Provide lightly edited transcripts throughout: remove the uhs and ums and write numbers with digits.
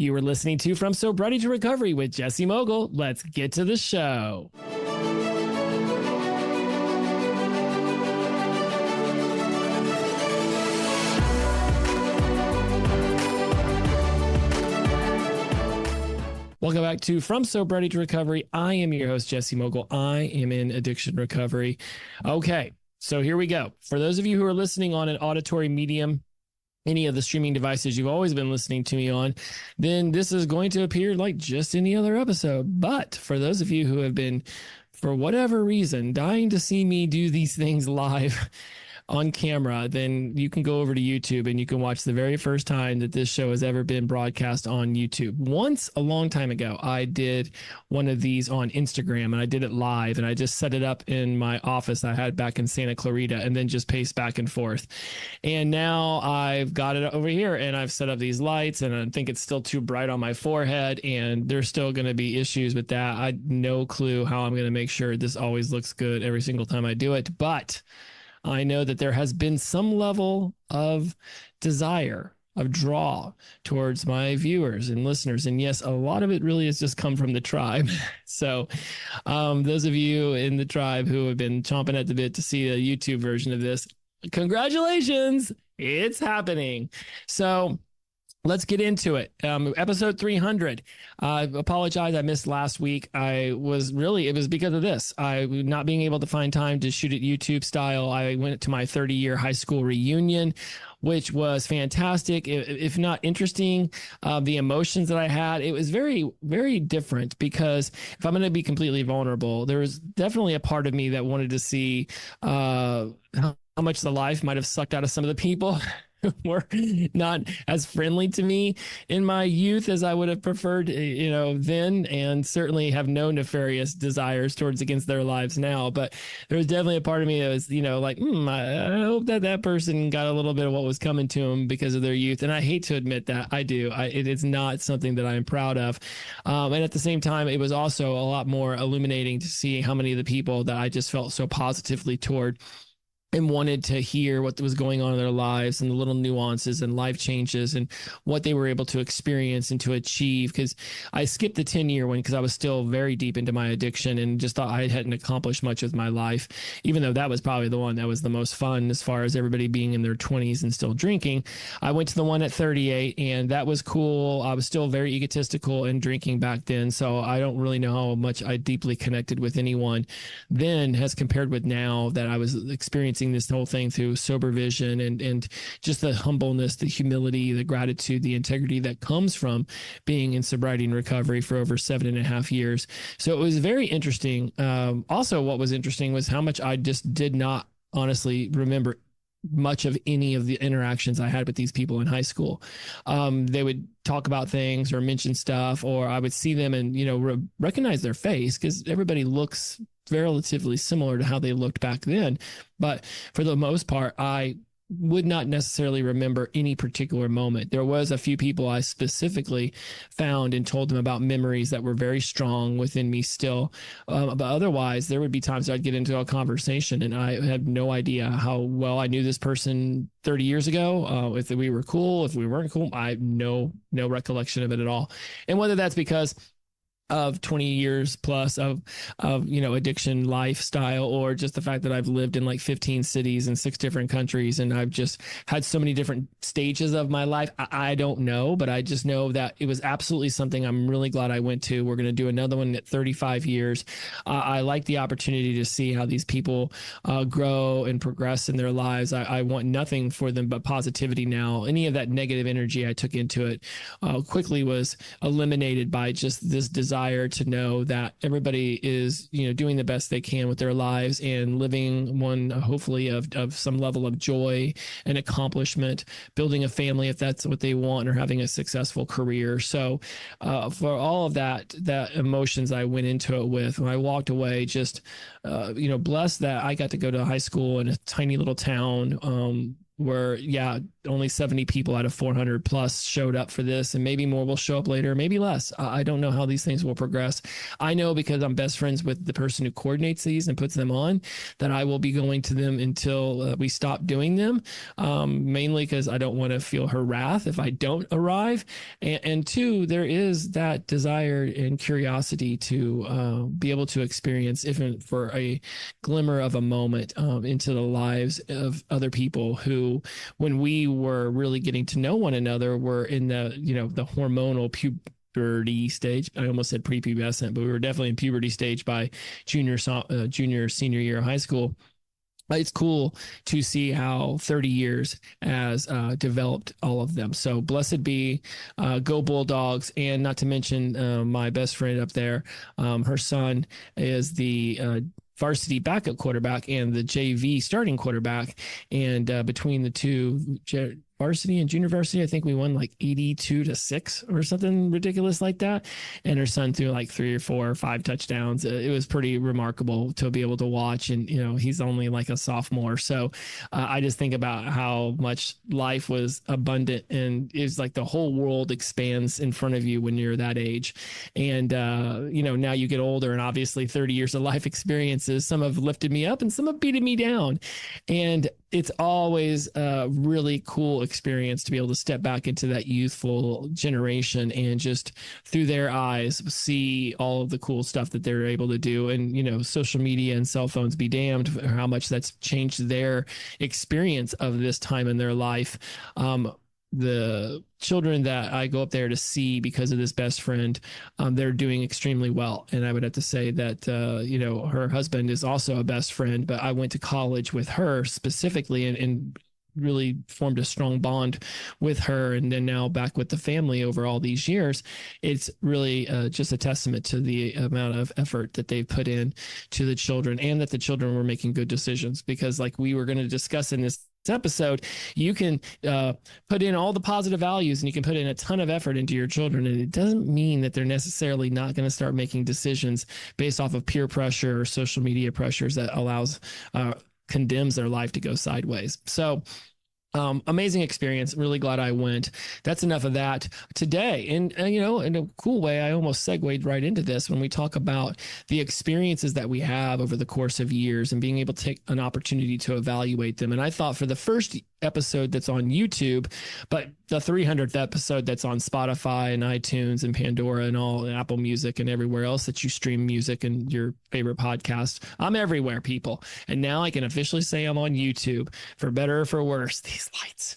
You were listening to From Sobriety to Recovery with Jesse Mogul. Let's get to the show. Welcome back to From Sobriety to Recovery. I am your host, Jesse Mogul. I am in addiction recovery. Okay, so here we go. For those of you who are listening on an auditory medium, any of the streaming devices you've always been listening to me on, then this is going to appear like just any other episode. But for those of you who have been, for whatever reason, dying to see me do these things live on camera, then you can go over to YouTube and you can watch the very first time that this show has ever been broadcast on YouTube. Once, a long time ago, I did one of these on Instagram and I did it live and I just set it up in my office I had back in Santa Clarita and then just paced back and forth. And now I've got it over here and I've set up these lights and I think it's still too bright on my forehead and there's still going to be issues with that. I no clue how I'm going to make sure this always looks good every single time I do it, but I know that there has been some level of desire, of draw towards my viewers and listeners. And yes, a lot of it really has just come from the tribe. So those of you in the tribe who have been chomping at the bit to see a YouTube version of this, congratulations, it's happening. So let's get into it. Episode 300. I apologize. I missed last week. It was because of this. I not being able to find time to shoot it YouTube style. I went to my 30-year high school reunion, which was fantastic. If not interesting, the emotions that I had, it was very, very different because if I'm going to be completely vulnerable, there was definitely a part of me that wanted to see how much the life might have sucked out of some of the people who were not as friendly to me in my youth as I would have preferred, then, and certainly have no nefarious desires towards against their lives now. But there was definitely a part of me that was, I hope that person got a little bit of what was coming to them because of their youth. And I hate to admit that I do. It is not something that I'm proud of. And at the same time, it was also a lot more illuminating to see how many of the people that I just felt so positively toward and wanted to hear what was going on in their lives and the little nuances and life changes and what they were able to experience and to achieve. Because I skipped the 10-year one because I was still very deep into my addiction and just thought I hadn't accomplished much with my life, even though that was probably the one that was the most fun as far as everybody being in their 20s and still drinking. I went to the one at 38 and that was cool. I was still very egotistical and drinking back then. So I don't really know how much I deeply connected with anyone then as compared with now that I was experiencing this whole thing through sober vision and just the humbleness, the humility, the gratitude, the integrity that comes from being in sobriety and recovery for over 7.5 years. So it was very interesting. Also, what was interesting was how much I just did not honestly remember much of any of the interactions I had with these people in high school. They would talk about things or mention stuff, or I would see them and, recognize their face because everybody looks relatively similar to how they looked back then. But for the most part, I would not necessarily remember any particular moment. There was a few people I specifically found and told them about memories that were very strong within me still. But otherwise, there would be times I'd get into a conversation and I had no idea how well I knew this person 30 years ago. If we were cool, if we weren't cool, I have no recollection of it at all. And whether that's because of 20 years plus of addiction lifestyle, or just the fact that I've lived in like 15 cities in 6 different countries and I've just had so many different stages of my life. I don't know, but I just know that it was absolutely something I'm really glad I went to. We're going to do another one at 35 years. I like the opportunity to see how these people grow and progress in their lives. I want nothing for them but positivity now. Any of that negative energy I took into it quickly was eliminated by just this desire to know that everybody is, doing the best they can with their lives and living one, hopefully, of some level of joy and accomplishment, building a family if that's what they want, or having a successful career. So for all of that emotions I went into it with, when I walked away, just, blessed that I got to go to high school in a tiny little town, where, yeah, only 70 people out of 400 plus showed up for this, and maybe more will show up later, maybe less. I don't know how these things will progress. I know because I'm best friends with the person who coordinates these and puts them on, that I will be going to them until we stop doing them, mainly because I don't want to feel her wrath if I don't arrive. And two, there is that desire and curiosity to be able to experience, even for a glimmer of a moment, into the lives of other people who, when we were really getting to know one another, were in the, the hormonal puberty stage. I almost said prepubescent, but we were definitely in puberty stage by junior, senior year of high school. It's cool to see how 30 years has developed all of them. So blessed be, go Bulldogs. And not to mention my best friend up there, her son is the varsity backup quarterback and the JV starting quarterback. And between the two, varsity and junior varsity, I think we won like 82-6 or something ridiculous like that. And her son threw like 3 or 4 or 5 touchdowns. It was pretty remarkable to be able to watch. And, he's only like a sophomore. So I just think about how much life was abundant, and it's like the whole world expands in front of you when you're that age. And, now you get older, and obviously 30 years of life experiences, some have lifted me up and some have beaten me down. And it's always a really cool experience to be able to step back into that youthful generation and just through their eyes see all of the cool stuff that they're able to do. And, social media and cell phones be damned for how much that's changed their experience of this time in their life. The children that I go up there to see because of this best friend, they're doing extremely well. And I would have to say that, her husband is also a best friend, but I went to college with her specifically and really formed a strong bond with her. And then now back with the family over all these years, it's really just a testament to the amount of effort that they've put in to the children, and that the children were making good decisions. Because like we were going to discuss in this episode, you can put in all the positive values and you can put in a ton of effort into your children, and it doesn't mean that they're necessarily not going to start making decisions based off of peer pressure or social media pressures that condemns their life to go sideways. So amazing experience. Really glad I went. That's enough of that today. And, in a cool way, I almost segued right into this when we talk about the experiences that we have over the course of years and being able to take an opportunity to evaluate them. And I thought for the first episode that's on YouTube, but the 300th episode that's on Spotify and iTunes and Pandora and all Apple Music and everywhere else that you stream music and your favorite podcast. I'm everywhere, people. And now I can officially say I'm on YouTube, for better or for worse. These lights,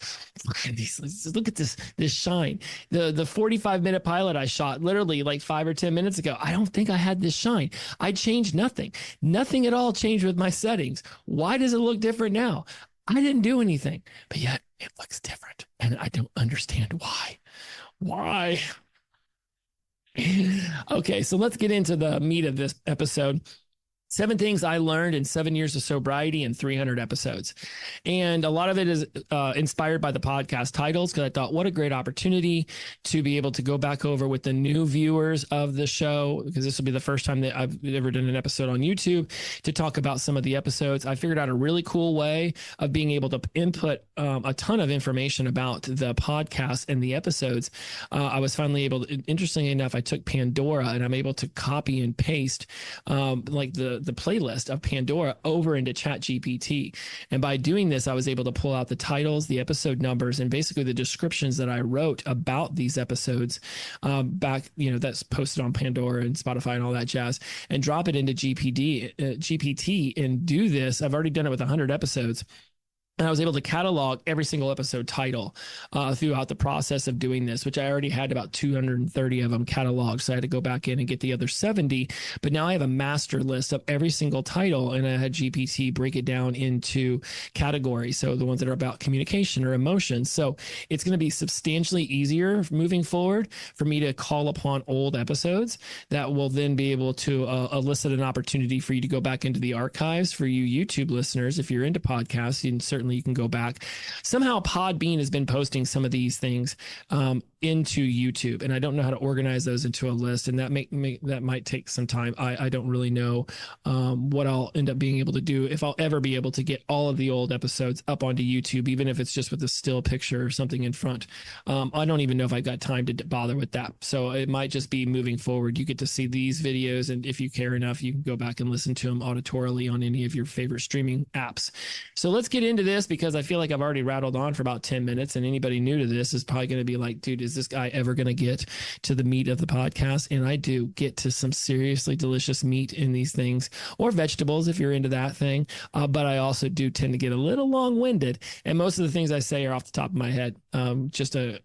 look at this shine. The 45-minute pilot I shot literally like 5 or 10 minutes ago, I don't think I had this shine. I changed nothing at all changed with my settings. Why does it look different now? I didn't do anything, but yet it looks different, and I don't understand why. Why? Okay, so let's get into the meat of this episode. 7 things I learned in 7 years of sobriety and 300 episodes. And a lot of it is inspired by the podcast titles, because I thought, what a great opportunity to be able to go back over with the new viewers of the show, because this will be the first time that I've ever done an episode on YouTube, to talk about some of the episodes. I figured out a really cool way of being able to input a ton of information about the podcast and the episodes. I was finally able to, interestingly enough, I took Pandora and I'm able to copy and paste like the playlist of Pandora over into ChatGPT. And by doing this, I was able to pull out the titles, the episode numbers, and basically the descriptions that I wrote about these episodes back, that's posted on Pandora and Spotify and all that jazz, and drop it into GPT and do this. I've already done it with 100 episodes. And I was able to catalog every single episode title throughout the process of doing this, which I already had about 230 of them cataloged. So I had to go back in and get the other 70. But now I have a master list of every single title, and I had GPT break it down into categories. So the ones that are about communication or emotions. So it's going to be substantially easier moving forward for me to call upon old episodes that will then be able to elicit an opportunity for you to go back into the archives. For you YouTube listeners, if you're into podcasts, you can certainly certainly you can go back. Somehow Podbean has been posting some of these things into YouTube, and I don't know how to organize those into a list, and that that might take some time. I don't really know what I'll end up being able to do, if I'll ever be able to get all of the old episodes up onto YouTube, even if it's just with a still picture or something in front. I don't even know if I've got time to bother with that. So it might just be moving forward. You get to see these videos, and if you care enough, you can go back and listen to them auditorily on any of your favorite streaming apps. So let's get into this, because I feel like I've already rattled on for about 10 minutes, and anybody new to this is probably going to be like, dude, is this guy ever going to get to the meat of the podcast? And I do get to some seriously delicious meat in these things, or vegetables if you're into that thing. But I also do tend to get a little long-winded, and most of the things I say are off the top of my head. Just a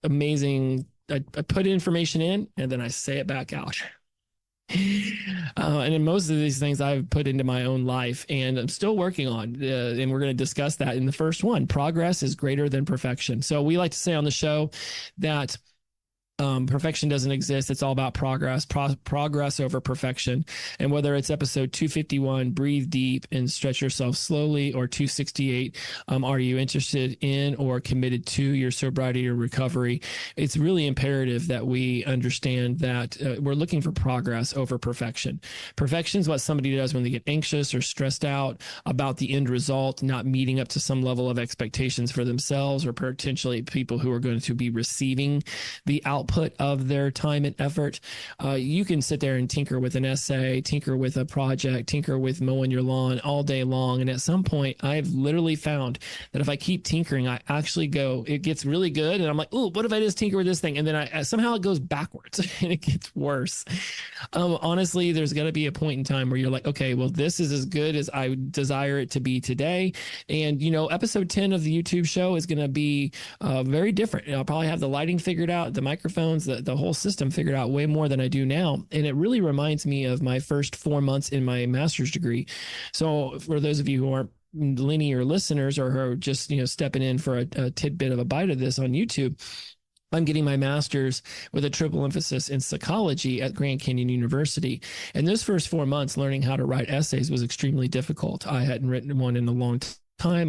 amazing. I put information in and then I say it back out. And in most of these things I've put into my own life, and I'm still working on, and we're going to discuss that in the first one. Progress is greater than perfection. So we like to say on the show that perfection doesn't exist. It's all about progress, progress over perfection. And whether it's episode 251, breathe deep and stretch yourself slowly, or 268, are you interested in or committed to your sobriety or recovery? It's really imperative that we understand that we're looking for progress over perfection. Perfection is what somebody does when they get anxious or stressed out about the end result, not meeting up to some level of expectations for themselves, or potentially people who are going to be receiving the output of their time and effort. You can sit there and tinker with an essay, tinker with a project, tinker with mowing your lawn all day long. And at some point, I've literally found that if I keep tinkering, I actually it gets really good. And I'm like, oh, what if I just tinker with this thing? And then somehow it goes backwards and it gets worse. Honestly, there's got to be a point in time where you're like, okay, well, this is as good as I desire it to be today. And, episode 10 of the YouTube show is going to be very different. I'll probably have the lighting figured out, the microphone, the whole system figured out way more than I do now. And it really reminds me of my first 4 months in my master's degree. So for those of you who aren't linear listeners, or who are just, stepping in for a tidbit of a bite of this on YouTube, I'm getting my master's with a triple emphasis in psychology at Grand Canyon University. And those first 4 months, learning how to write essays was extremely difficult. I hadn't written one in a long time.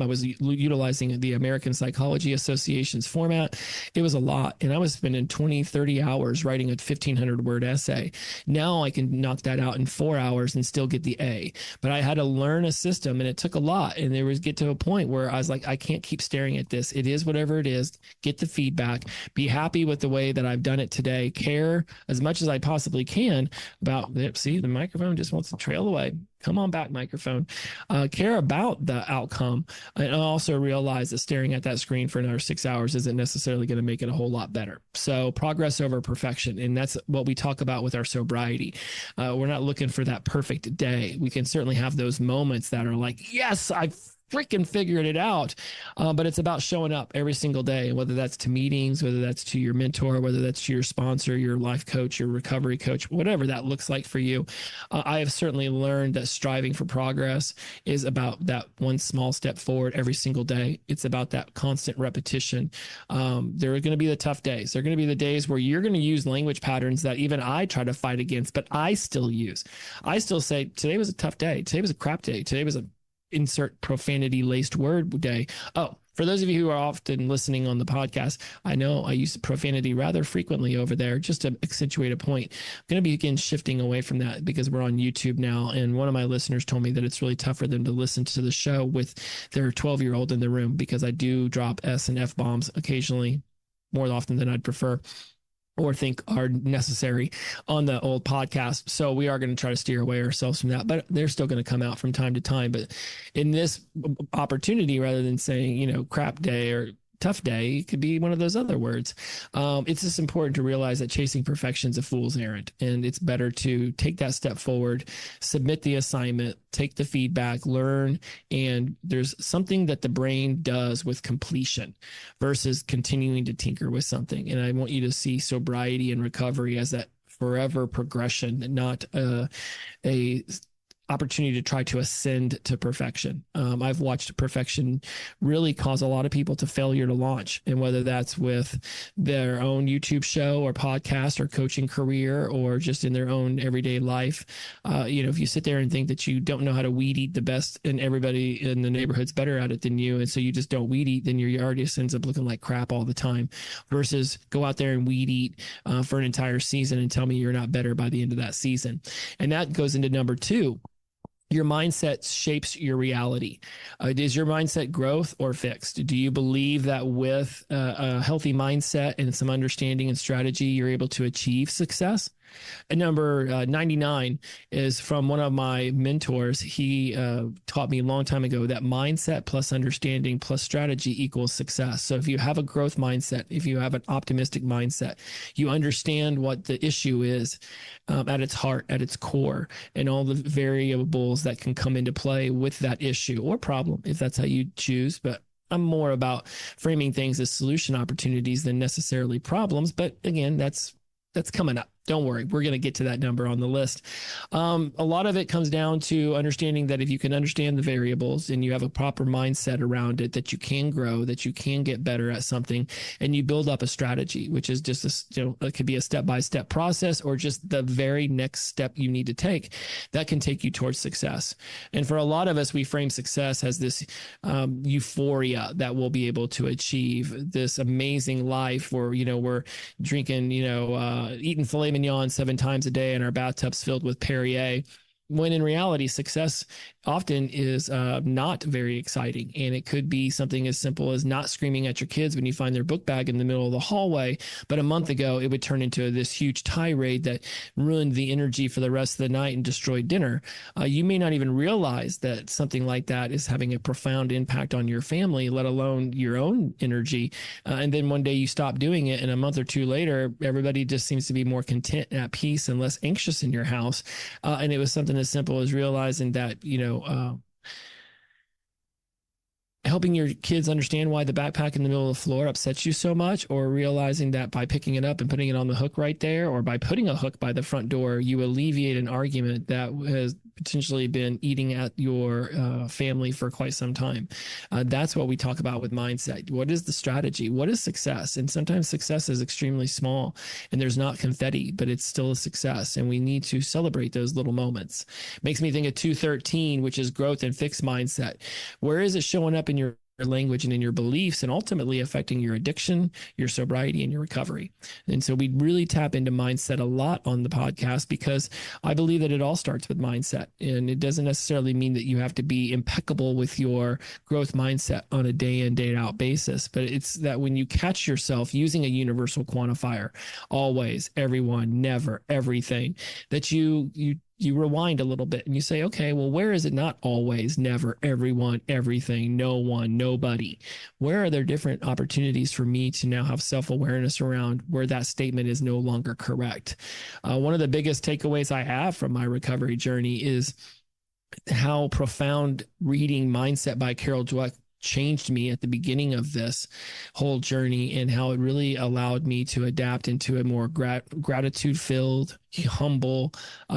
I was utilizing the American Psychology Association's format. It was a lot. And I was spending 20, 30 hours writing a 1,500 word essay. Now I can knock that out in 4 hours and still get the A. But I had to learn a system, and it took a lot. And there was get to a point where I was like, I can't keep staring at this. It is whatever it is. Get the feedback. Be happy with the way that I've done it today. Care as much as I possibly can about it. See, the microphone just wants to trail away. Come on back, microphone. Care about the outcome, and also realize that staring at that screen for another 6 hours isn't necessarily going to make it a whole lot better. So progress over perfection. And that's what we talk about with our sobriety. We're not looking for that perfect day. We can certainly have those moments that are like, yes, I freaking figured it out. But it's about showing up every single day, whether that's to meetings, whether that's to your mentor, whether that's to your sponsor, your life coach, your recovery coach, whatever that looks like for you. I have certainly learned that striving for progress is about that one small step forward every single day. It's about that constant repetition. There are going to be the tough days. There are going to be the days where you're going to use language patterns that even I try to fight against, but I still use. I still say, today was a tough day. Today was a crap day. Today was a insert profanity laced word day. Oh, for those of you who are often listening on the podcast, I know I use profanity rather frequently over there just to accentuate a point. I'm going to begin shifting away from that because we're on YouTube now. And one of my listeners told me that it's really tough for them to listen to the show with their 12-year-old in the room, because I do drop S and F bombs occasionally, more often than I'd prefer or think are necessary on the old podcast. So we are going to try to steer away ourselves from that, but they're still going to come out from time to time. But in this opportunity, rather than saying, crap day or tough day, it could be one of those other words. It's just important to realize that chasing perfection is a fool's errand, and it's better to take that step forward, submit the assignment, take the feedback, learn, and there's something that the brain does with completion versus continuing to tinker with something. And I want you to see sobriety and recovery as that forever progression, not a opportunity to try to ascend to perfection. I've watched perfection really cause a lot of people to failure to launch. And whether that's with their own YouTube show or podcast or coaching career or just in their own everyday life, if you sit there and think that you don't know how to weed eat the best and everybody in the neighborhood's better at it than you, and so you just don't weed eat, then your yard just ends up looking like crap all the time, versus go out there and weed eat for an entire season and tell me you're not better by the end of that season. And that goes into number 2. Your mindset shapes your reality. Is your mindset growth or fixed? Do you believe that with a healthy mindset and some understanding and strategy, you're able to achieve success? And number 99 is from one of my mentors. He taught me a long time ago that mindset plus understanding plus strategy equals success. So if you have a growth mindset, if you have an optimistic mindset, you understand what the issue is at its heart, at its core, and all the variables that can come into play with that issue or problem, if that's how you choose. But I'm more about framing things as solution opportunities than necessarily problems. But again, that's coming up. Don't worry. We're going to get to that number on the list. A lot of it comes down to understanding that if you can understand the variables and you have a proper mindset around it, that you can grow, that you can get better at something, and you build up a strategy, which is just it could be a step-by-step process or just the very next step you need to take that can take you towards success. And for a lot of us, we frame success as this euphoria that we'll be able to achieve, this amazing life where, we're drinking, eating filet mignon 7 times a day and our bathtub's filled with Perrier, when in reality, success often is not very exciting. And it could be something as simple as not screaming at your kids when you find their book bag in the middle of the hallway. But a month ago, it would turn into this huge tirade that ruined the energy for the rest of the night and destroyed dinner. You may not even realize that something like that is having a profound impact on your family, let alone your own energy. And then one day you stop doing it, and a month or 2 later, everybody just seems to be more content and at peace and less anxious in your house. And it was something as simple as realizing that, helping your kids understand why the backpack in the middle of the floor upsets you so much, or realizing that by picking it up and putting it on the hook right there, or by putting a hook by the front door, you alleviate an argument that has potentially been eating at your family for quite some time. That's what we talk about with mindset. What is the strategy? What is success? And sometimes success is extremely small and there's not confetti, but it's still a success. And we need to celebrate those little moments. Makes me think of 213, which is growth and fixed mindset. Where is it showing up in your language and in your beliefs, and ultimately affecting your addiction, your sobriety, and your recovery? And so we really tap into mindset a lot on the podcast, because I believe that it all starts with mindset. And it doesn't necessarily mean that you have to be impeccable with your growth mindset on a day in, day out basis. But it's that when you catch yourself using a universal quantifier, always, everyone, never, everything, that you rewind a little bit and you say, okay, well, where is it not always, never, everyone, everything, no one, nobody? Where are there different opportunities for me to now have self-awareness around where that statement is no longer correct? One of the biggest takeaways I have from my recovery journey is how profound reading Mindset by Carol Dweck changed me at the beginning of this whole journey, and how it really allowed me to adapt into a more gratitude-filled, humble,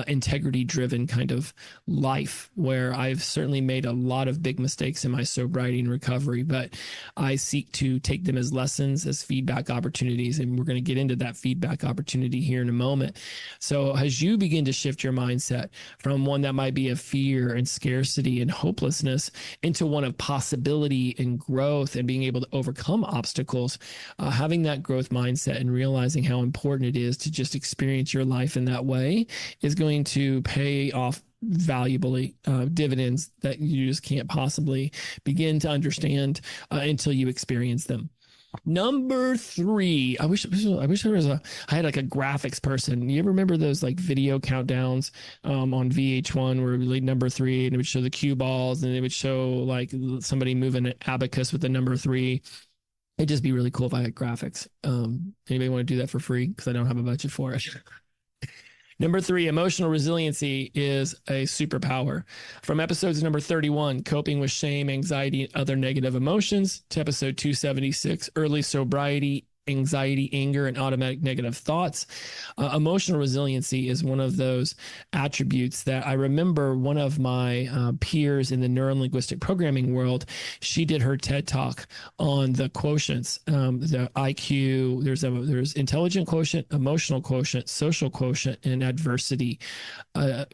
integrity-driven kind of life, where I've certainly made a lot of big mistakes in my sobriety and recovery, but I seek to take them as lessons, as feedback opportunities, and we're going to get into that feedback opportunity here in a moment. So as you begin to shift your mindset from one that might be of fear and scarcity and hopelessness into one of possibility and growth and being able to overcome obstacles, having that growth mindset and realizing how important it is to just experience your life in that way is going to pay off valuably, dividends that you just can't possibly begin to understand until you experience them. Number 3, I wish there was I had like a graphics person. You ever remember those like video countdowns on VH1 where like number 3, and it would show the cue balls, and it would show like somebody moving an abacus with the number 3. It'd just be really cool if I had graphics. Anybody want to do that for free? Because I don't have a budget for it. Number 3, emotional resiliency is a superpower. From episodes number 31, coping with shame, anxiety, and other negative emotions, to episode 276, early sobriety anxiety, anger, and automatic negative thoughts. Emotional resiliency is one of those attributes that I remember one of my peers in the neurolinguistic programming world, she did her TED talk on the quotients, the IQ, there's intelligent quotient, emotional quotient, social quotient, and adversity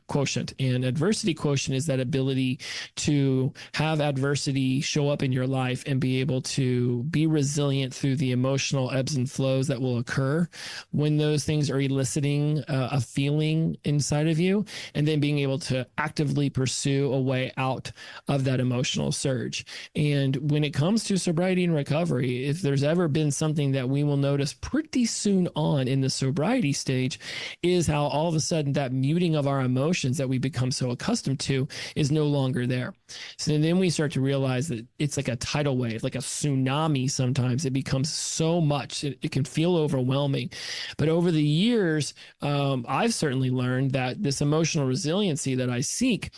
quotient. And adversity quotient is that ability to have adversity show up in your life and be able to be resilient through the emotional ebbs and flows that will occur when those things are eliciting a feeling inside of you, and then being able to actively pursue a way out of that emotional surge. And when it comes to sobriety and recovery, if there's ever been something that we will notice pretty soon on in the sobriety stage, is how all of a sudden that muting of our emotions that we become so accustomed to is no longer there. So then we start to realize that it's like a tidal wave, like a tsunami. Sometimes it becomes so much, it can feel overwhelming. But over the years, I've certainly learned that this emotional resiliency that I seek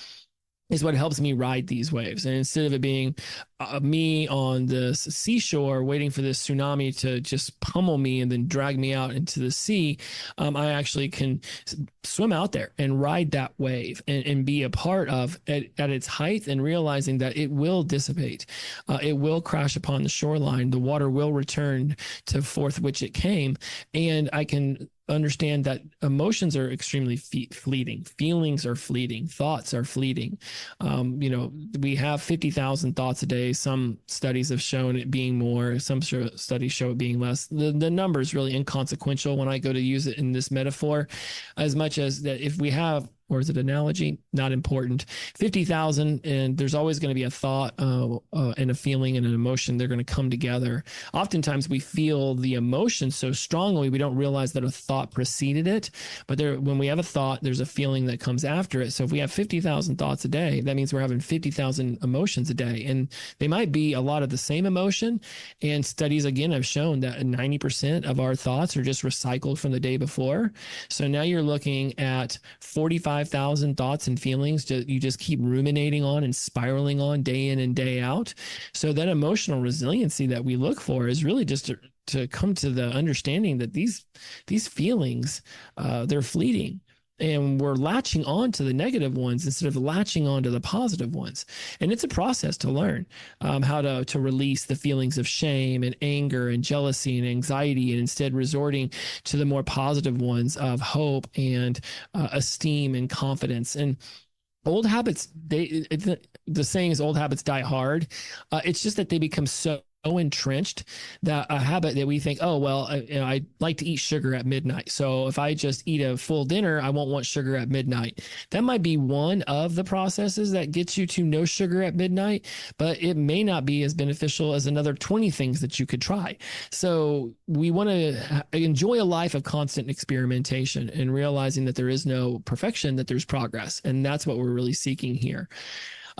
is what helps me ride these waves. And instead of it being me on the seashore waiting for this tsunami to just pummel me and then drag me out into the sea, I actually can swim out there and ride that wave and be a part of at its height, and realizing that it will dissipate. It will crash upon the shoreline. The water will return to forth which it came. And I can understand that emotions are extremely fleeting. Feelings are fleeting. Thoughts are fleeting. We have 50,000 thoughts a day. Some studies have shown it being more. Some studies show it being less. The number is really inconsequential when I go to use it in this metaphor, as much as that if we have, or is it analogy? Not important. 50,000, and there's always going to be a thought and a feeling and an emotion. They're going to come together. Oftentimes we feel the emotion so strongly, we don't realize that a thought preceded it. But when we have a thought, there's a feeling that comes after it. So if we have 50,000 thoughts a day, that means we're having 50,000 emotions a day. And they might be a lot of the same emotion. And studies, again, have shown that 90% of our thoughts are just recycled from the day before. So now you're looking at 45,000 thoughts and feelings you just keep ruminating on and spiraling on day in and day out. So that emotional resiliency that we look for is really just to come to the understanding that these feelings, they're fleeting. And we're latching on to the negative ones instead of latching on to the positive ones. And it's a process to learn how to release the feelings of shame and anger and jealousy and anxiety, and instead resorting to the more positive ones of hope and esteem and confidence. And old habits, the saying is old habits die hard. It's just that they become so entrenched that a habit that we think, oh, well, I like to eat sugar at midnight. So if I just eat a full dinner, I won't want sugar at midnight. That might be one of the processes that gets you to no sugar at midnight, but it may not be as beneficial as another 20 things that you could try. So we want to enjoy a life of constant experimentation and realizing that there is no perfection, that there's progress. And that's what we're really seeking here.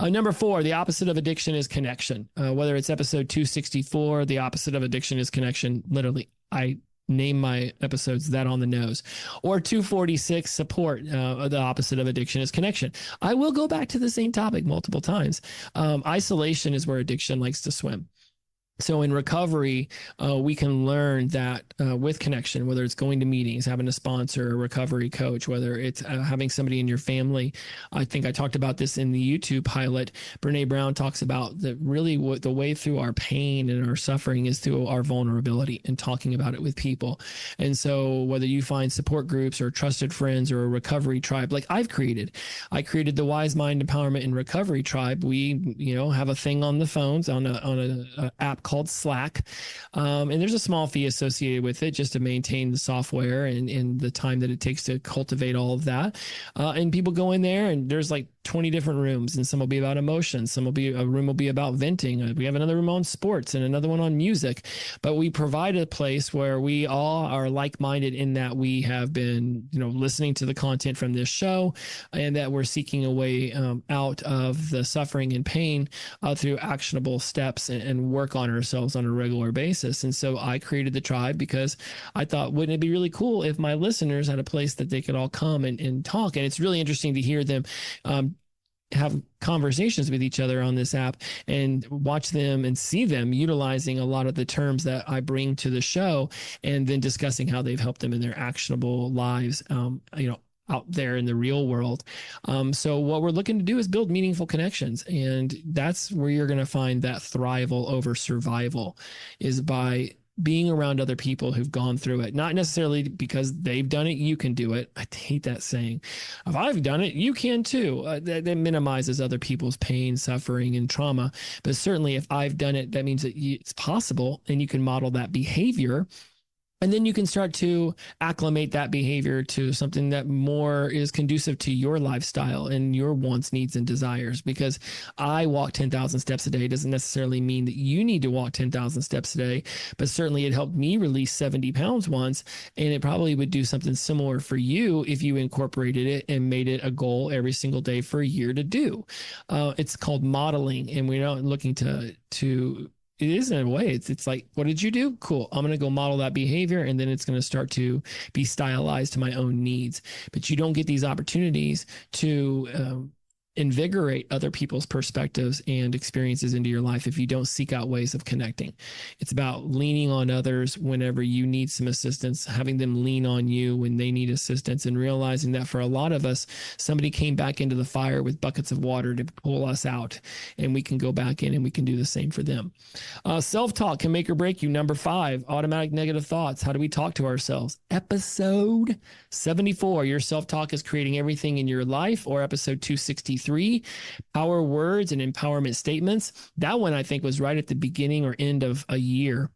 Number 4, the opposite of addiction is connection. Whether it's episode 264, the opposite of addiction is connection. Literally, I name my episodes that on the nose. Or 246, support. The opposite of addiction is connection. I will go back to the same topic multiple times. Isolation is where addiction likes to swim. So in recovery, we can learn that with connection, whether it's going to meetings, having a sponsor, a recovery coach, whether it's having somebody in your family. I think I talked about this in the YouTube pilot. Brene Brown talks about that really what the way through our pain and our suffering is through our vulnerability and talking about it with people. And so whether you find support groups or trusted friends or a recovery tribe, like I created the Wise Mind Empowerment and Recovery Tribe. We, have a thing on the phones on a app called Slack. And there's a small fee associated with it just to maintain the software and the time that it takes to cultivate all of that. And people go in there and there's like 20 different rooms, and some will be about emotions. A room will be about venting. We have another room on sports and another one on music, but we provide a place where we all are like-minded in that we have been, listening to the content from this show, and that we're seeking a way out of the suffering and pain through actionable steps and work on ourselves on a regular basis. And so I created the tribe because I thought, wouldn't it be really cool if my listeners had a place that they could all come and talk? And it's really interesting to hear them have conversations with each other on this app and watch them and see them utilizing a lot of the terms that I bring to the show, and then discussing how they've helped them in their actionable lives, out there in the real world. So what we're looking to do is build meaningful connections. And that's where you're going to find that thrival over survival, is by being around other people who've gone through it. Not necessarily because they've done it, you can do it. I hate that saying. If I've done it, you can too. That minimizes other people's pain, suffering, and trauma. But certainly if I've done it, that means that it's possible, and you can model that behavior. And then you can start to acclimate that behavior to something that more is conducive to your lifestyle and your wants, needs, and desires. Because I walk 10,000 steps a day doesn't necessarily mean that you need to walk 10,000 steps a day, but certainly it helped me release 70 pounds once. And it probably would do something similar for you if you incorporated it and made it a goal every single day for a year to do. It's called modeling, and we're not looking to it is in a way. It's like, what did you do? Cool. I'm going to go model that behavior, and then it's going to start to be stylized to my own needs. But you don't get these opportunities to invigorate other people's perspectives and experiences into your life if you don't seek out ways of connecting. It's about leaning on others whenever you need some assistance, having them lean on you when they need assistance, and realizing that for a lot of us, somebody came back into the fire with buckets of water to pull us out, and we can go back in and we can do the same for them. Self-talk can make or break you. Number 5, automatic negative thoughts. How do we talk to ourselves? Episode 74, your self-talk is creating everything in your life, or episode 263, power words and empowerment statements. That one I think was right at the beginning or end of a year,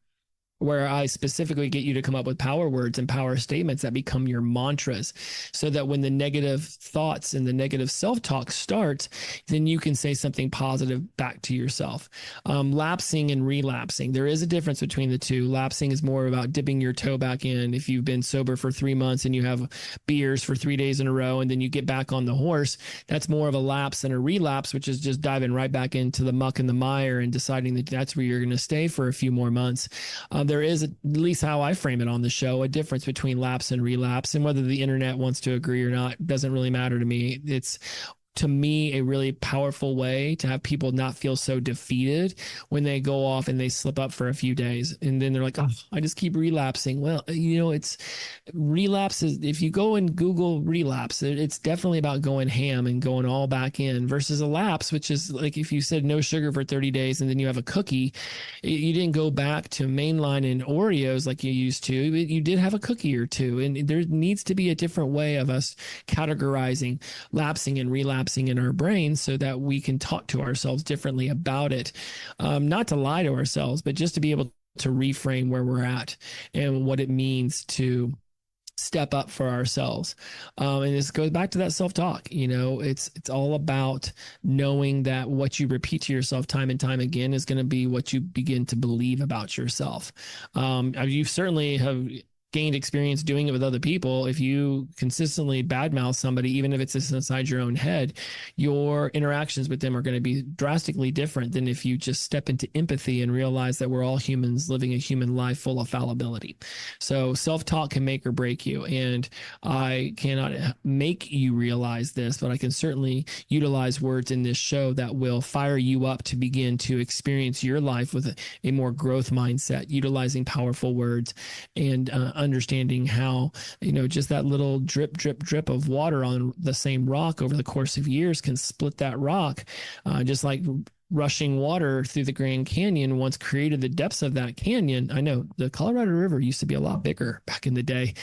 where I specifically get you to come up with power words and power statements that become your mantras, so that when the negative thoughts and the negative self-talk starts, then you can say something positive back to yourself. Lapsing and relapsing. There is a difference between the two. Lapsing is more about dipping your toe back in. If you've been sober for 3 months and you have beers for 3 days in a row, and then you get back on the horse, that's more of a lapse than a relapse, which is just diving right back into the muck and the mire and deciding that that's where you're going to stay for a few more months. There is, at least how I frame it on the show, a difference between lapse and relapse, and whether the internet wants to agree or not doesn't really matter to me. It's, to me, a really powerful way to have people not feel so defeated when they go off and they slip up for a few days. And then they're like, oh, I just keep relapsing. Well, it's relapse is, if you go and Google relapse, it's definitely about going ham and going all back in, versus a lapse, which is like if you said no sugar for 30 days and then you have a cookie, you didn't go back to mainline and Oreos like you used to. You did have a cookie or two. And there needs to be a different way of us categorizing lapsing and relapsing in our brains, so that we can talk to ourselves differently about it. Not to lie to ourselves, but just to be able to reframe where we're at and what it means to step up for ourselves. And this goes back to that self-talk. It's all about knowing that what you repeat to yourself time and time again is going to be what you begin to believe about yourself. You certainly have gained experience doing it with other people. If you consistently badmouth somebody, even if it's just inside your own head, your interactions with them are going to be drastically different than if you just step into empathy and realize that we're all humans living a human life full of fallibility. So self-talk can make or break you. And I cannot make you realize this, but I can certainly utilize words in this show that will fire you up to begin to experience your life with a more growth mindset, utilizing powerful words and understanding how, just that little drip, drip, drip of water on the same rock over the course of years can split that rock, just like rushing water through the Grand Canyon once created the depths of that canyon. I know the Colorado River used to be a lot bigger back in the day.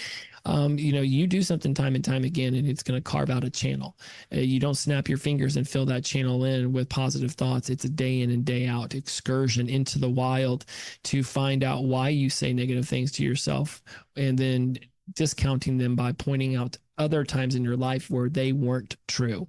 You do something time and time again, and it's going to carve out a channel. You don't snap your fingers and fill that channel in with positive thoughts. It's a day in and day out excursion into the wild to find out why you say negative things to yourself, and then discounting them by pointing out other times in your life where they weren't true.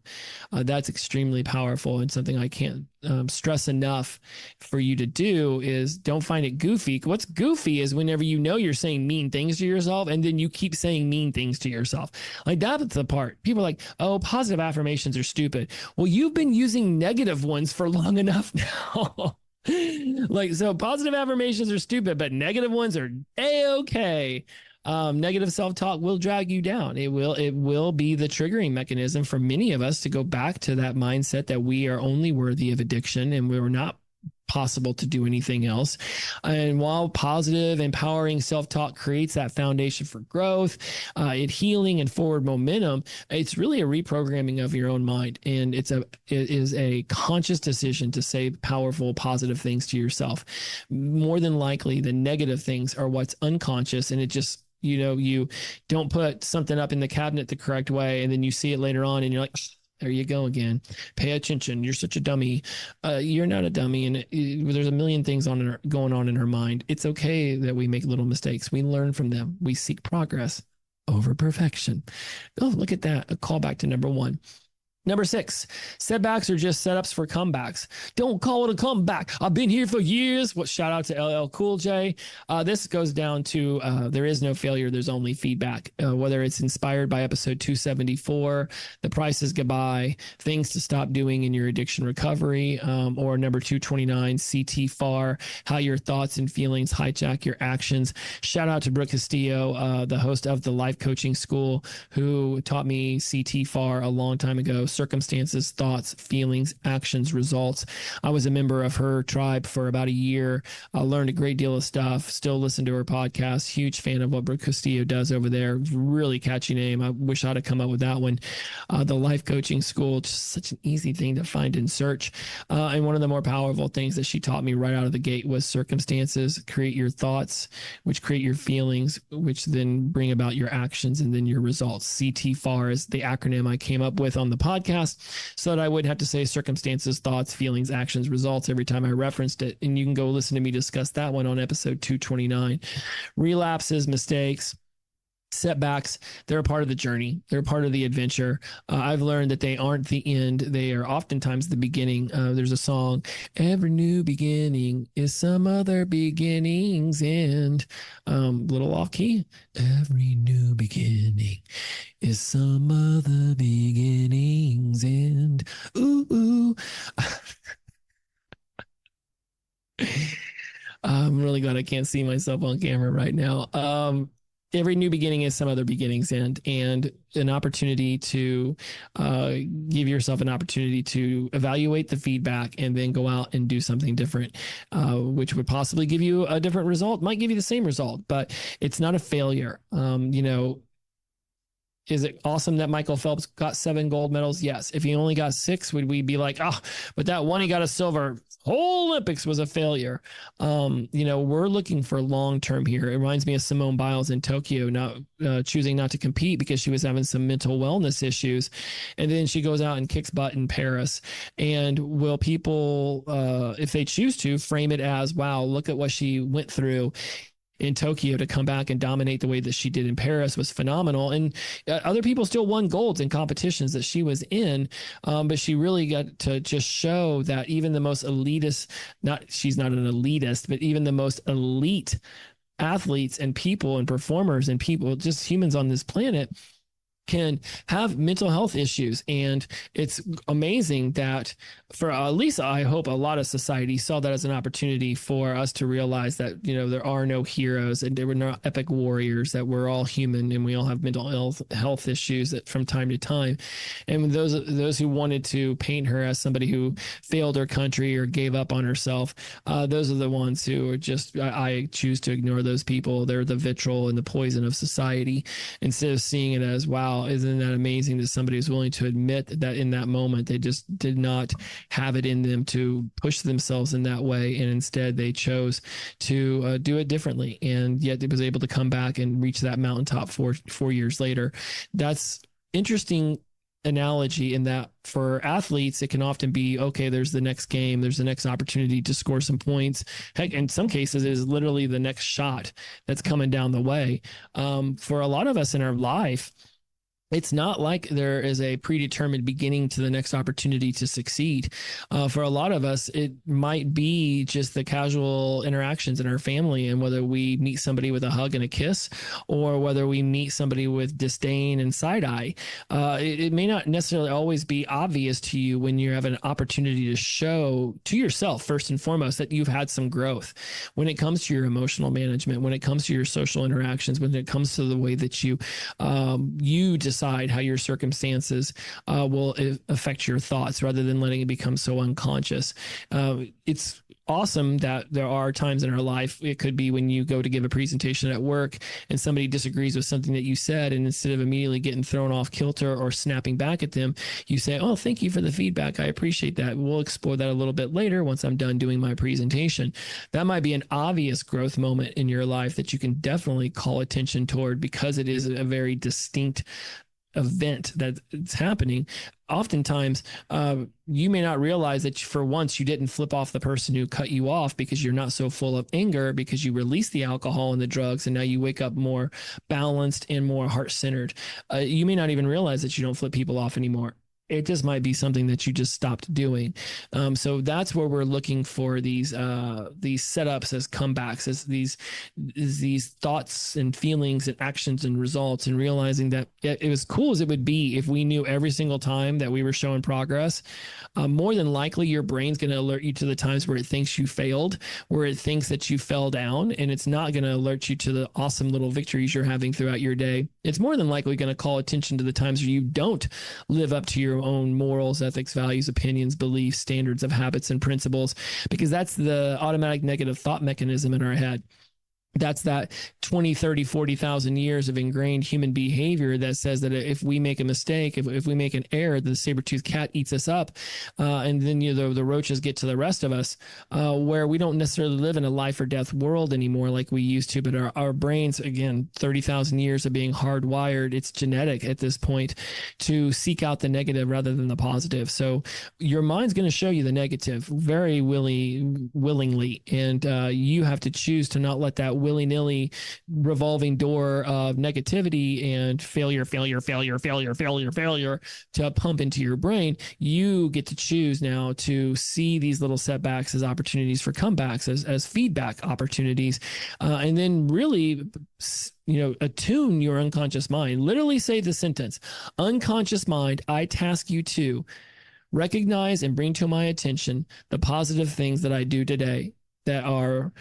That's extremely powerful, and something I can't stress enough for you to do is don't find it goofy. What's goofy is whenever you're saying mean things to yourself and then you keep saying mean things to yourself. Like, that's the part. People are like, oh, positive affirmations are stupid. Well, you've been using negative ones for long enough now. So positive affirmations are stupid, but negative ones are A-okay. Negative self-talk will drag you down. It will be the triggering mechanism for many of us to go back to that mindset that we are only worthy of addiction and we're not possible to do anything else. And while positive, empowering self-talk creates that foundation for growth, it healing and forward momentum, it's really a reprogramming of your own mind. And it is a conscious decision to say powerful, positive things to yourself. More than likely, the negative things are what's unconscious, and it just, you don't put something up in the cabinet the correct way, and then you see it later on and you're like, there you go again. Pay attention. You're such a dummy. You're not a dummy. And there's a million things going on in her mind. It's okay that we make little mistakes. We learn from them. We seek progress over perfection. Oh, look at that. A callback to number 1. Number 6, setbacks are just setups for comebacks. Don't call it a comeback. I've been here for years. What? Shout out to LL Cool J. This goes down to there is no failure. There's only feedback. Whether it's inspired by episode 274, The Price is Goodbye, Things to Stop Doing in Your Addiction Recovery, or number 229, CT-FAR, How Your Thoughts and Feelings Hijack Your Actions. Shout out to Brooke Castillo, the host of the Life Coaching School, who taught me CT-FAR a long time ago. Circumstances, thoughts, feelings, actions, results. I was a member of her tribe for about a year. I learned a great deal of stuff. Still listen to her podcast. Huge fan of what Brooke Castillo does over there. Really catchy name. I wish I'd have come up with that one. The Life Coaching School, just such an easy thing to find and search. And one of the more powerful things that she taught me right out of the gate was circumstances create your thoughts, which create your feelings, which then bring about your actions and then your results. CT-FAR is the acronym I came up with on the podcast, so that I wouldn't have to say circumstances, thoughts, feelings, actions, results every time I referenced it. And you can go listen to me discuss that one on episode 229. Relapses, mistakes, setbacks, they're a part of the journey. They're a part of the adventure. I've learned that they aren't the end. They are oftentimes the beginning. There's a song, every new beginning is some other beginning's end. Little off key. Every new beginning is some other beginning's end. Ooh, ooh. I'm really glad I can't see myself on camera right now. Every new beginning is some other beginning's end, and an opportunity to give yourself an opportunity to evaluate the feedback and then go out and do something different, which would possibly give you a different result, might give you the same result, but it's not a failure. Is it awesome that Michael Phelps got 7 gold medals? Yes. If he only got 6, would we be like, but that one he got a silver? Whole Olympics was a failure. We're looking for long-term here. It reminds me of Simone Biles in Tokyo, not choosing not to compete because she was having some mental wellness issues. And then she goes out and kicks butt in Paris. And will people, if they choose to, frame it as, wow, look at what she went through in Tokyo to come back and dominate the way that she did in Paris was phenomenal. And other people still won golds in competitions that she was in. But she really got to just show that even the most elitist, she's not an elitist, but even the most elite athletes and people and performers and people, just humans on this planet, can have mental health issues. And it's amazing that for at least I hope a lot of society saw that as an opportunity for us to realize that, there are no heroes and there were no epic warriors, that we're all human and we all have mental health issues from time to time. And those who wanted to paint her as somebody who failed her country or gave up on herself, those are the ones who are just, I choose to ignore those people. They're the vitriol and the poison of society, instead of seeing it as, wow, isn't that amazing that somebody is willing to admit that in that moment they just did not have it in them to push themselves in that way, and instead they chose to do it differently, and yet it was able to come back and reach that mountaintop 4 years later. That's interesting analogy in that for athletes, it can often be, okay, there's the next game, there's the next opportunity to score some points. Heck, in some cases, it is literally the next shot that's coming down the way. For a lot of us in our life, it's not like there is a predetermined beginning to the next opportunity to succeed. For a lot of us, it might be just the casual interactions in our family, and whether we meet somebody with a hug and a kiss, or whether we meet somebody with disdain and side eye. It may not necessarily always be obvious to you when you have an opportunity to show to yourself, first and foremost, that you've had some growth when it comes to your emotional management, when it comes to your social interactions, when it comes to the way that you decide how your circumstances will affect your thoughts, rather than letting it become so unconscious. It's awesome that there are times in our life. It could be when you go to give a presentation at work and somebody disagrees with something that you said, and instead of immediately getting thrown off kilter or snapping back at them, you say, "Oh, thank you for the feedback. I appreciate that. We'll explore that a little bit later once I'm done doing my presentation." That might be an obvious growth moment in your life that you can definitely call attention toward, because it is a very distinct event that's happening. Oftentimes, you may not realize that for once you didn't flip off the person who cut you off, because you're not so full of anger, because you released the alcohol and the drugs, and now you wake up more balanced and more heart-centered. You may not even realize that you don't flip people off anymore. It just might be something that you just stopped doing. So that's where we're looking for these setups as comebacks, as these thoughts and feelings and actions and results, and realizing that it was cool as it would be if we knew every single time that we were showing progress. More than likely, your brain's going to alert you to the times where it thinks you failed, where it thinks that you fell down, and it's not going to alert you to the awesome little victories you're having throughout your day. It's more than likely going to call attention to the times where you don't live up to your own morals, ethics, values, opinions, beliefs, standards of habits and principles, because that's the automatic negative thought mechanism in our head. That's that 20, 30, 40,000 years of ingrained human behavior that says that if we make a mistake, if we make an error, the saber-toothed cat eats us up. And then the roaches get to the rest of us, where we don't necessarily live in a life or death world anymore like we used to. But our brains, again, 30,000 years of being hardwired, it's genetic at this point to seek out the negative rather than the positive. So your mind's going to show you the negative very willingly. And you have to choose to not let that willy-nilly revolving door of negativity and failure to pump into your brain. You get to choose now to see these little setbacks as opportunities for comebacks, as feedback opportunities, and then really attune your unconscious mind. Literally say the sentence, "Unconscious mind, I task you to recognize and bring to my attention the positive things that I do today that are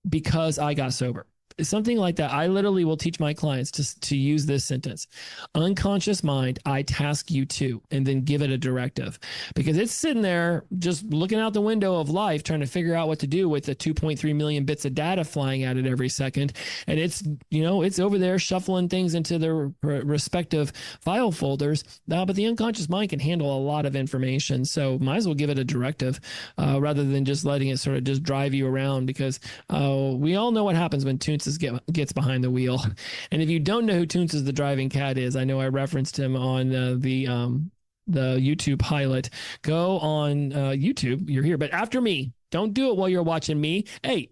because I got sober." Something like that. I literally will teach my clients to use this sentence: "Unconscious mind, I task you to," and then give it a directive, because it's sitting there just looking out the window of life, trying to figure out what to do with the 2.3 million bits of data flying at it every second. And it's over there shuffling things into their respective file folders. But the unconscious mind can handle a lot of information. So might as well give it a directive rather than just letting it sort of just drive you around, because we all know what happens when Toons gets behind the wheel. And if you don't know who Toons the driving cat is, I know I referenced him on the YouTube pilot. Go on YouTube. You're here, but after me. Don't do it while you're watching me. Hey.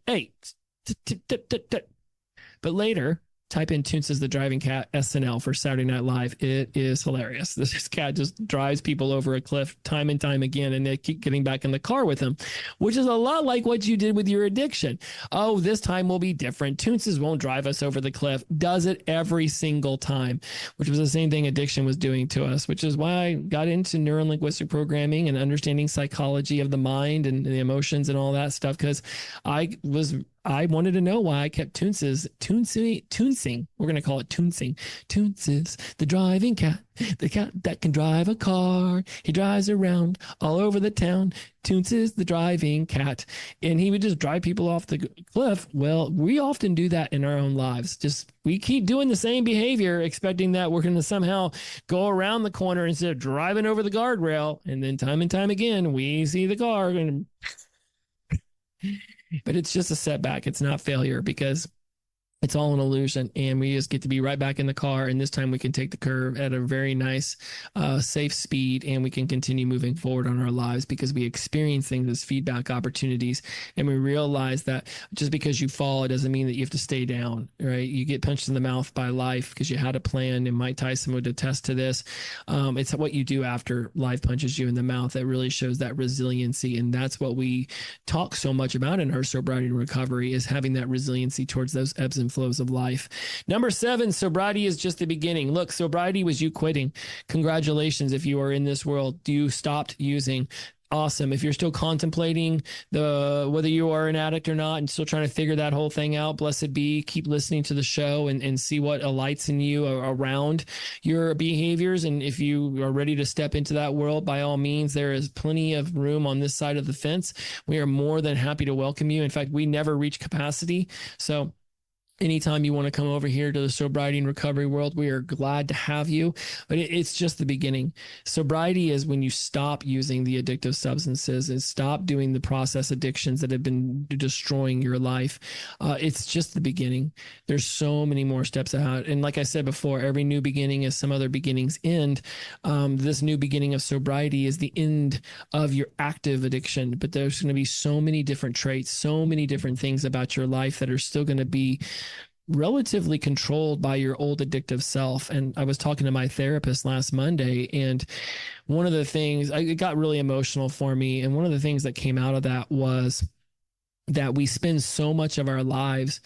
But later, type in Toons the driving cat SNL for Saturday Night Live. It is hilarious. This cat just drives people over a cliff time and time again, and they keep getting back in the car with him, which is a lot like what you did with your addiction. Oh, this time will be different. Toons won't drive us over the cliff. Does it every single time, which was the same thing addiction was doing to us, which is why I got into neuro-linguistic programming and understanding psychology of the mind and the emotions and all that stuff, because I wanted to know why I kept Toonsing. We're going to call it Toonsing. Toons is the driving cat, the cat that can drive a car. He drives around all over the town. Toons is the driving cat. And he would just drive people off the cliff. Well, we often do that in our own lives. We keep doing the same behavior, expecting that we're going to somehow go around the corner instead of driving over the guardrail. And then time and time again, we see the car but it's just a setback. It's not failure, because It's all an illusion, and we just get to be right back in the car. And this time we can take the curve at a very nice, safe speed, and we can continue moving forward on our lives because we experience things as feedback opportunities. And we realize that just because you fall, it doesn't mean that you have to stay down, right? You get punched in the mouth by life because you had a plan, and Mike Tyson would attest to this. It's what you do after life punches you in the mouth that really shows that resiliency. And that's what we talk so much about in our sobriety and recovery, is having that resiliency towards those ebbs and flows of life. Number 7, sobriety is just the beginning. Look, sobriety was you quitting. Congratulations if you are in this world. You stopped using. Awesome. If you're still contemplating whether you are an addict or not and still trying to figure that whole thing out, blessed be, keep listening to the show and see what alights in you around your behaviors. And if you are ready to step into that world, by all means, there is plenty of room on this side of the fence. We are more than happy to welcome you. In fact, we never reach capacity. So anytime you want to come over here to the sobriety and recovery world, we are glad to have you. But it's just the beginning. Sobriety is when you stop using the addictive substances and stop doing the process addictions that have been destroying your life. It's just the beginning. There's so many more steps ahead. And like I said before, every new beginning is some other beginning's end. This new beginning of sobriety is the end of your active addiction. But there's going to be so many different traits, so many different things about your life that are still going to be relatively controlled by your old addictive self. And I was talking to my therapist last Monday, and one of the things, it got really emotional for me. And one of the things that came out of that was that we spend so much of our lives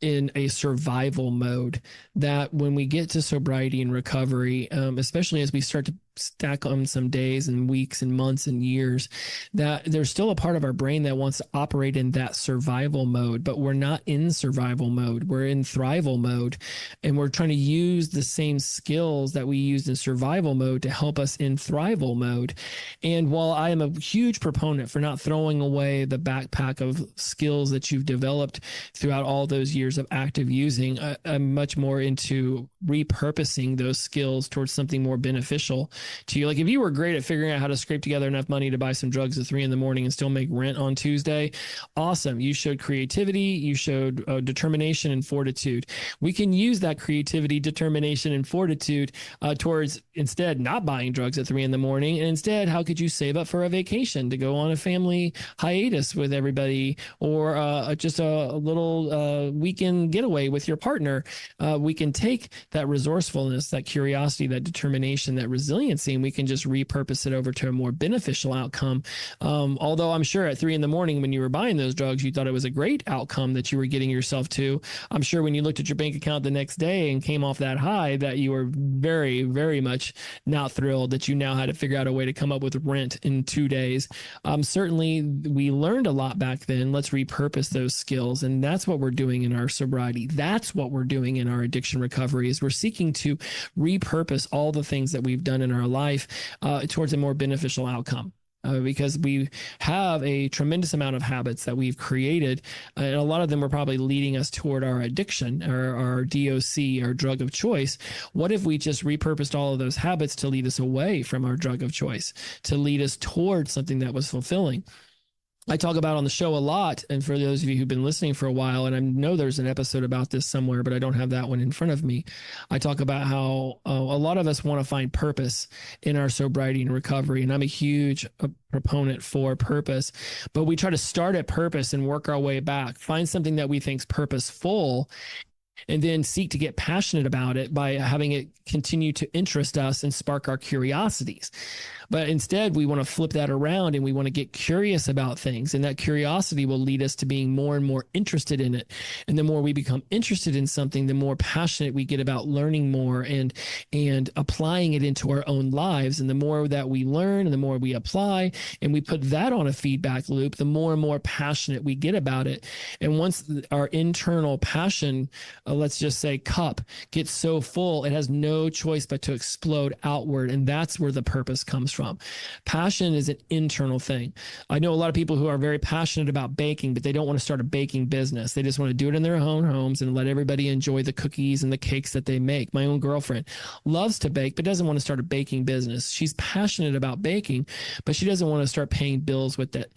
in a survival mode that when we get to sobriety and recovery, especially as we start to stack on some days and weeks and months and years, that there's still a part of our brain that wants to operate in that survival mode, but we're not in survival mode. We're in thrival mode, and we're trying to use the same skills that we used in survival mode to help us in thrival mode. And while I am a huge proponent for not throwing away the backpack of skills that you've developed throughout all those years of active using, I'm much more into repurposing those skills towards something more beneficial to you. Like if you were great at figuring out how to scrape together enough money to buy some drugs at 3 a.m. and still make rent on Tuesday, awesome. You showed creativity, you showed determination and fortitude. We can use that creativity, determination, and fortitude towards instead not buying drugs at 3 a.m. And instead, how could you save up for a vacation to go on a family hiatus with everybody, or just a little weekend getaway with your partner? We can take that resourcefulness, that curiosity, that determination, that resiliency, and we can just repurpose it over to a more beneficial outcome. Although I'm sure at 3 a.m. when you were buying those drugs, you thought it was a great outcome that you were getting yourself to. I'm sure when you looked at your bank account the next day and came off that high, that you were very, very much not thrilled that you now had to figure out a way to come up with rent in 2 days. Certainly, we learned a lot back then. Let's repurpose those skills. And that's what we're doing in our sobriety. That's what we're doing in our addiction recovery, is we're seeking to repurpose all the things that we've done in our life towards a more beneficial outcome. Because we have a tremendous amount of habits that we've created, and a lot of them are probably leading us toward our addiction, or our DOC, our drug of choice. What if we just repurposed all of those habits to lead us away from our drug of choice, to lead us towards something that was fulfilling? I talk about on the show a lot, and for those of you who've been listening for a while, and I know there's an episode about this somewhere, but I don't have that one in front of me. I talk about how a lot of us want to find purpose in our sobriety and recovery, and I'm a huge proponent for purpose, but we try to start at purpose and work our way back, find something that we think is purposeful, and then seek to get passionate about it by having it continue to interest us and spark our curiosities. But instead, we want to flip that around, and we want to get curious about things. And that curiosity will lead us to being more and more interested in it. And the more we become interested in something, the more passionate we get about learning more and applying it into our own lives. And the more that we learn and the more we apply, and we put that on a feedback loop, the more and more passionate we get about it. And once our internal passion, let's just say cup, gets so full, it has no choice but to explode outward. And that's where the purpose comes from. Passion is an internal thing. I know a lot of people who are very passionate about baking, but they don't want to start a baking business. They just want to do it in their own homes and let everybody enjoy the cookies and the cakes that they make. My own girlfriend loves to bake, but doesn't want to start a baking business. She's passionate about baking, but she doesn't want to start paying bills with it.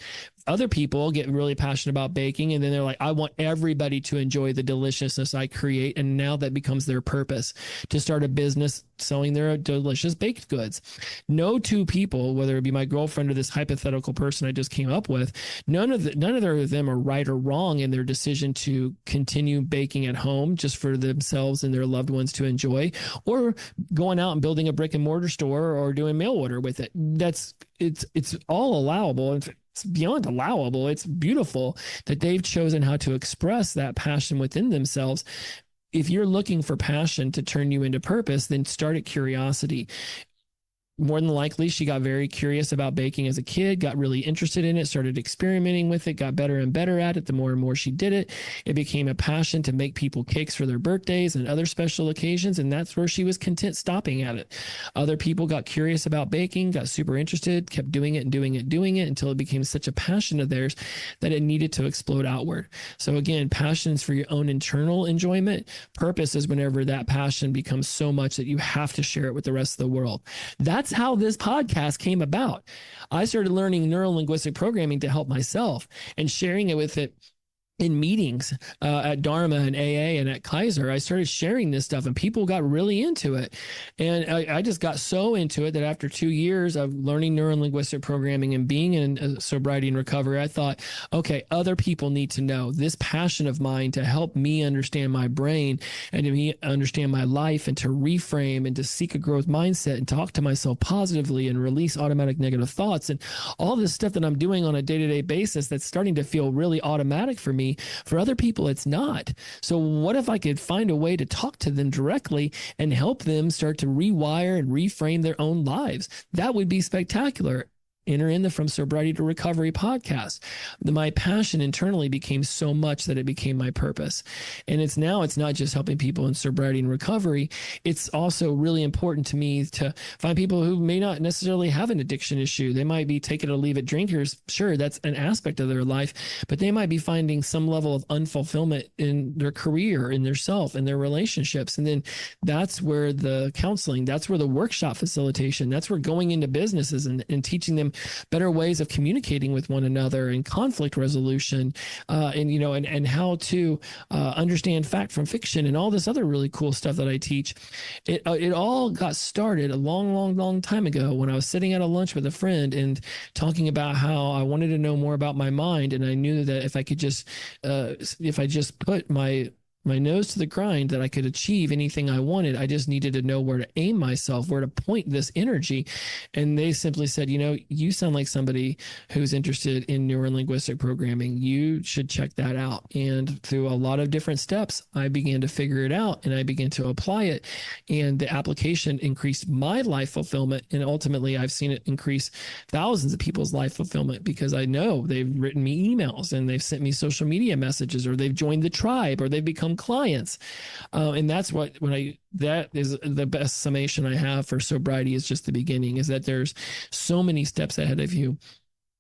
Other people get really passionate about baking, and then they're like, I want everybody to enjoy the deliciousness I create. And now that becomes their purpose, to start a business selling their delicious baked goods. No two people, whether it be my girlfriend or this hypothetical person I just came up with, none of them are right or wrong in their decision to continue baking at home just for themselves and their loved ones to enjoy, or going out and building a brick and mortar store or doing mail order with it. It's all allowable. It's beyond allowable. It's beautiful that they've chosen how to express that passion within themselves. If you're looking for passion to turn you into purpose, then start at curiosity. More than likely, she got very curious about baking as a kid, got really interested in it, started experimenting with it, got better and better at it. The more and more she did it, it became a passion to make people cakes for their birthdays and other special occasions. And that's where she was content stopping at it. Other people got curious about baking, got super interested, kept doing it and doing it until it became such a passion of theirs that it needed to explode outward. So again, passion is for your own internal enjoyment. Purpose is whenever that passion becomes so much that you have to share it with the rest of the world. That's how this podcast came about. I started learning neuro-linguistic programming to help myself and sharing it with it in meetings at Dharma and AA and at Kaiser. I started sharing this stuff and people got really into it. And I just got so into it that after 2 years of learning neuro-linguistic programming and being in sobriety and recovery, I thought, okay, other people need to know this passion of mine to help me understand my brain and to me understand my life and to reframe and to seek a growth mindset and talk to myself positively and release automatic negative thoughts and all this stuff that I'm doing on a day-to-day basis that's starting to feel really automatic for me. For other people, it's not. So what if I could find a way to talk to them directly and help them start to rewire and reframe their own lives? That would be spectacular. Enter in the From Sobriety to Recovery podcast. My passion internally became so much that it became my purpose. And it's not just helping people in sobriety and recovery. It's also really important to me to find people who may not necessarily have an addiction issue. They might be take it or leave it drinkers. Sure, that's an aspect of their life, but they might be finding some level of unfulfillment in their career, in their self, in their relationships. And then that's where the counseling, that's where the workshop facilitation, that's where going into businesses and teaching them better ways of communicating with one another and conflict resolution, and how to understand fact from fiction and all this other really cool stuff that I teach. It all got started a long time ago when I was sitting at a lunch with a friend and talking about how I wanted to know more about my mind, and I knew that if I just put my nose to the grind, that I could achieve anything I wanted. I just needed to know where to aim myself, where to point this energy. And they simply said, you sound like somebody who's interested in neuro-linguistic programming. You should check that out. And through a lot of different steps, I began to figure it out and I began to apply it. And the application increased my life fulfillment. And ultimately, I've seen it increase thousands of people's life fulfillment because I know they've written me emails and they've sent me social media messages, or they've joined the tribe, or they've become clients. And that's that is the best summation I have for sobriety, is just the beginning, is that there's so many steps ahead of you.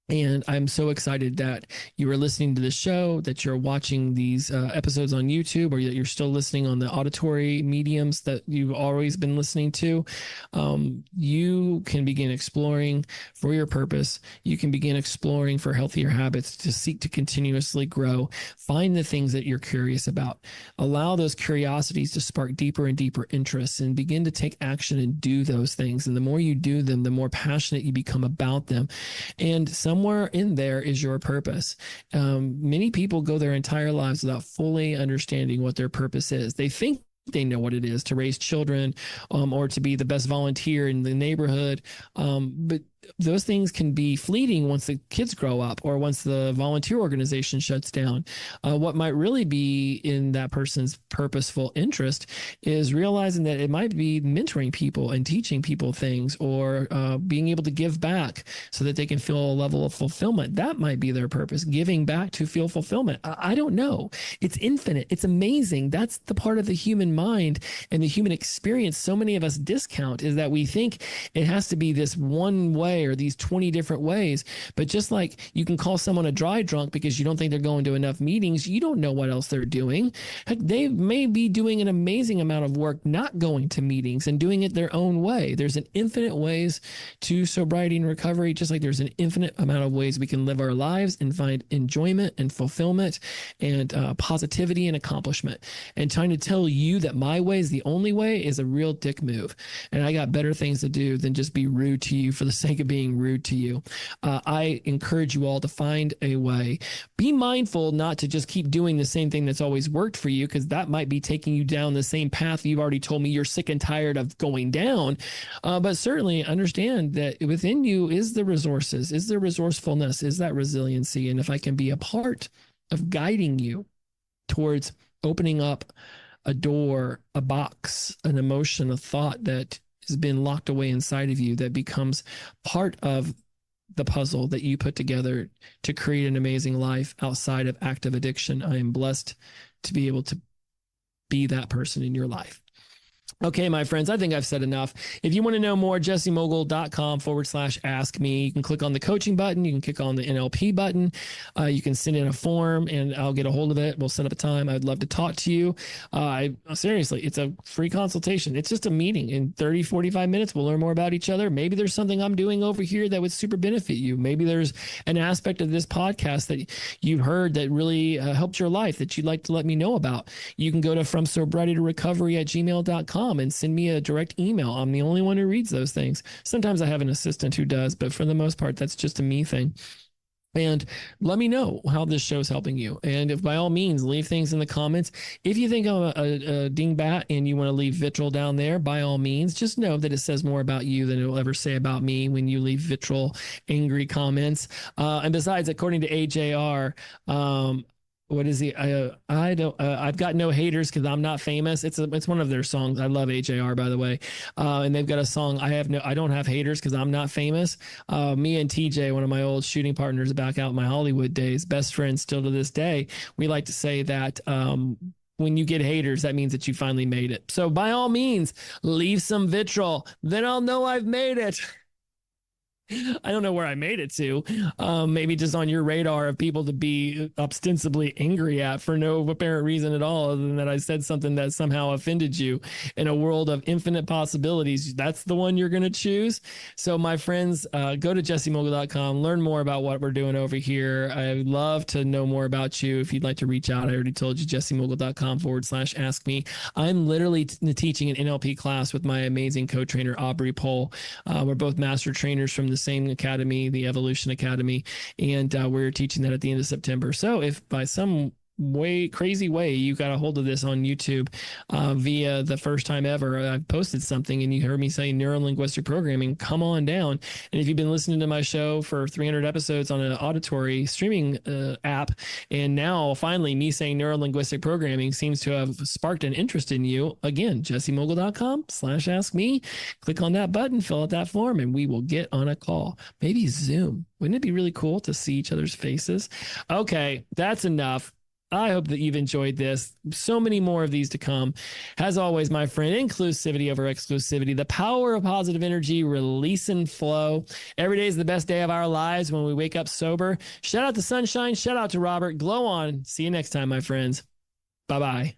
And I'm so excited that you are listening to this show, that you're watching these episodes on YouTube, or that you're still listening on the auditory mediums that you've always been listening to. You can begin exploring for your purpose. You can begin exploring for healthier habits to seek to continuously grow. Find the things that you're curious about. Allow those curiosities to spark deeper and deeper interests, and begin to take action and do those things. And the more you do them, the more passionate you become about them. And somewhere in there is your purpose. Many people go their entire lives without fully understanding what their purpose is. They think they know what it is to raise children, or to be the best volunteer in the neighborhood. But those things can be fleeting once the kids grow up, or once the volunteer organization shuts down. What might really be in that person's purposeful interest is realizing that it might be mentoring people and teaching people things, or being able to give back so that they can feel a level of fulfillment. That might be their purpose, giving back to feel fulfillment. I don't know. It's infinite. It's amazing. That's the part of the human mind and the human experience so many of us discount, is that we think it has to be this one way way or these 20 different ways. But just like you can call someone a dry drunk because you don't think they're going to enough meetings, you don't know what else they're doing. Heck, they may be doing an amazing amount of work not going to meetings and doing it their own way. There's an infinite ways to sobriety and recovery, just like there's an infinite amount of ways we can live our lives and find enjoyment and fulfillment and positivity and accomplishment. And trying to tell you that my way is the only way is a real dick move. And I got better things to do than just be rude to you for the sake of being rude to you. I encourage you all to find a way. Be mindful not to just keep doing the same thing that's always worked for you, because that might be taking you down the same path you've already told me you're sick and tired of going down. But certainly understand that within you is the resources, is the resourcefulness, is that resiliency. And if I can be a part of guiding you towards opening up a door, a box, an emotion, a thought that has been locked away inside of you that becomes part of the puzzle that you put together to create an amazing life outside of active addiction, I am blessed to be able to be that person in your life. Okay, my friends, I think I've said enough. If you want to know more, jessemogul.com/ask me. You can click on the coaching button. You can click on the NLP button. You can send in a form and I'll get a hold of it. We'll set up a time. I'd love to talk to you. Seriously, it's a free consultation. It's just a meeting. In 30, 45 minutes, we'll learn more about each other. Maybe there's something I'm doing over here that would super benefit you. Maybe there's an aspect of this podcast that you've heard that really helped your life that you'd like to let me know about. You can go to fromsobrietytorecovery@gmail.com and send me a direct email. I'm the only one who reads those things. Sometimes I have an assistant who does, but for the most part, that's just a me thing. And let me know how this show's helping you. And if by all means, leave things in the comments. If you think I'm a dingbat and you want to leave vitriol down there, by all means, just know that it says more about you than it will ever say about me when you leave vitriol, angry comments. And besides, according to AJR, what is he? I've got no haters because I'm not famous. It's one of their songs. I love AJR, by the way. And they've got a song. I don't have haters because I'm not famous. Me and TJ, one of my old shooting partners back out in my Hollywood days, best friends still to this day. We like to say that, when you get haters, that means that you finally made it. So by all means, leave some vitriol. Then I'll know I've made it. I don't know where I made it to. Maybe just on your radar of people to be ostensibly angry at for no apparent reason at all, other than that I said something that somehow offended you. In a world of infinite possibilities, that's the one you're going to choose. So my friends, go to jessemogul.com, learn more about what we're doing over here. I'd love to know more about you. If you'd like to reach out, I already told you, jessemogul.com/ask me. I'm literally teaching an NLP class with my amazing co-trainer, Aubrey Pohl. We're both master trainers from the same academy, the Evolution Academy, and we're teaching that at the end of September. So if by some crazy way you got a hold of this on YouTube via the first time ever I posted something and you heard me say neuro-linguistic programming, come on down. And if you've been listening to my show for 300 episodes on an auditory streaming app, and now finally me saying neuro-linguistic programming seems to have sparked an interest in you, again, jessemogul.com/ask me. Click on that button, fill out that form, and we will get on a call. Maybe Zoom. Wouldn't it be really cool to see each other's faces? Okay, that's enough. I hope that you've enjoyed this. So many more of these to come. As always, my friend, inclusivity over exclusivity, the power of positive energy, release and flow. Every day is the best day of our lives when we wake up sober. Shout out to Sunshine. Shout out to Robert. Glow on. See you next time, my friends. Bye-bye.